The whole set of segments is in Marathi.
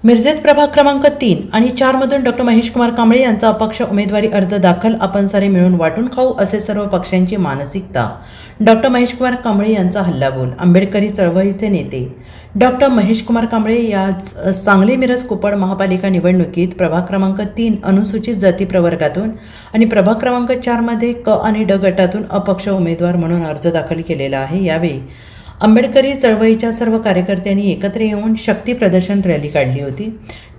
मिरजेत प्रभाग क्रमांक 3 आणि 4 मधून डॉक्टर महेश कुमार कांबळे यांचा अपक्ष उमेदवारी अर्ज दाखल. आपण सारे मिळून वाटून खाऊ असे सर्व पक्षांची मानसिकता. डॉक्टर महेश कुमार कांबळे यांचा हल्लाबोल. आंबेडकरी चळवळीचे नेते डॉक्टर महेश कुमार कांबळे या सांगली मिरज कुपड महापालिका निवडणुकीत प्रभाग क्रमांक 3 अनुसूचित जाती प्रवर्गातून आणि प्रभाग क्रमांक 4 मध्ये क आणि ड गटातून अपक्ष उमेदवार म्हणून अर्ज दाखल केलेला आहे. यावेळी आंबेडकरी चळवळीच्या सर्व कार्यकर्त्यांनी एकत्र येऊन शक्ती प्रदर्शन रॅली काढली होती.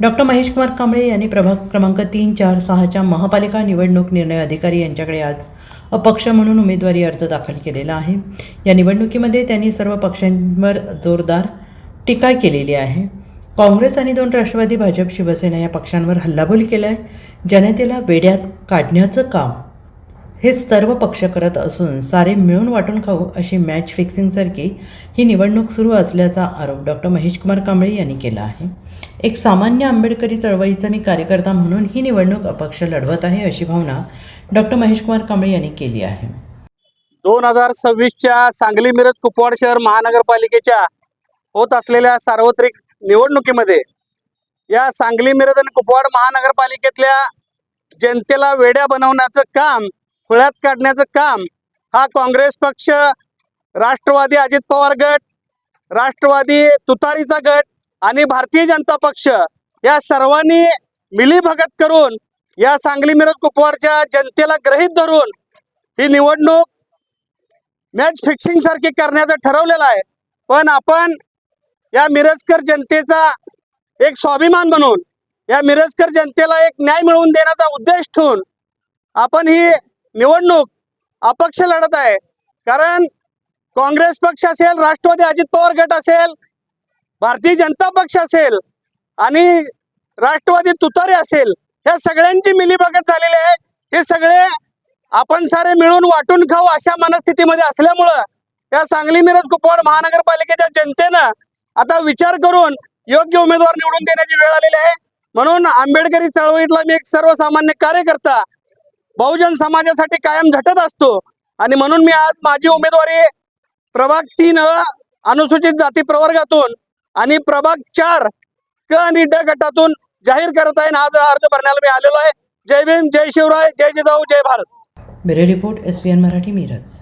डॉक्टर महेश कुमार कांबळे यांनी प्रभाग क्रमांक 3, 4, 6च्या महापालिका निवडणूक निर्णय अधिकारी यांच्याकडे आज अपक्ष म्हणून उमेदवारी अर्ज दाखल केलेला आहे. या निवडणुकीमध्ये त्यांनी सर्व पक्षांवर जोरदार टीका केलेली आहे. काँग्रेस आणि 2 राष्ट्रवादी, भाजप, शिवसेना या पक्षांवर हल्लाबोल केला आहे. जनतेला वेड्यात काढण्याचं काम हे सर्व पक्ष करत असून सारे मिळून वाटून खाऊ अशी मॅच फिक्सिंगसारखी ही निवडणूक सुरू असल्याचा आरोप डॉक्टर महेश कुमार कांबळे यांनी केला आहे. एक सामान्य आंबेडकरी चळवळीचा मी कार्यकर्ता म्हणून ही निवडणूक अपक्ष लढवत आहे अशी भावना डॉक्टर महेश कुमार कांबळे यांनी केली आहे. 2026च्या सांगली मिरज कुपवाड शहर महानगरपालिकेच्या होत असलेल्या सार्वत्रिक निवडणुकीमध्ये या सांगली मिरज आणि कुपवाड महानगरपालिकेतल्या जनतेला वेड्या बनवण्याचं काम, खुळ्यात काढण्याचं काम हा काँग्रेस पक्ष, राष्ट्रवादी अजित पवार गट, राष्ट्रवादी तुतारीचा गट आणि भारतीय जनता पक्ष या सर्वांनी मिलीभगत करून या सांगली मिरज कुपवाडच्या जनतेला गृहीत धरून ही निवडणूक मॅच फिक्सिंग सारखी करण्याचं ठरवलेलं आहे. पण आपण या मिरजकर जनतेचा एक स्वाभिमान बनवून, या मिरजकर जनतेला एक न्याय मिळवून देण्याचा उद्देश ठेवून आपण ही निवडणूक अपक्ष लढत आहे. कारण काँग्रेस पक्ष असेल, राष्ट्रवादी अजित पवार गट असेल, भारतीय जनता पक्ष असेल आणि राष्ट्रवादी तुतारी असेल, ह्या सगळ्यांची मिलीभगत झालेली आहे. हे सगळे आपण सारे मिळून वाटून खाऊ अशा मनस्थितीमध्ये असल्यामुळं या सांगली मिरज कुपवाड महानगरपालिकेच्या जनतेनं आता विचार करून योग्य उमेदवार निवडून देण्याची वेळ आलेली आहे. म्हणून आंबेडकरी चळवळीतला मी एक सर्वसामान्य कार्यकर्ता बहुजन समाजासाठी कायम झटत असतो आणि म्हणून मी आज माझी उमेदवारी प्रभाग 3 अनुसूचित जाती प्रवर्गातून आणि प्रभाग 4 क आणि ड गटातून जाहीर करत आहे. आज अर्ज भरण्याला मी आलेलो आहे. जय भीम, जय शिवराय, जय जिजाऊ, जय Bharat. Bureau report, SVN Marathi, Miraj.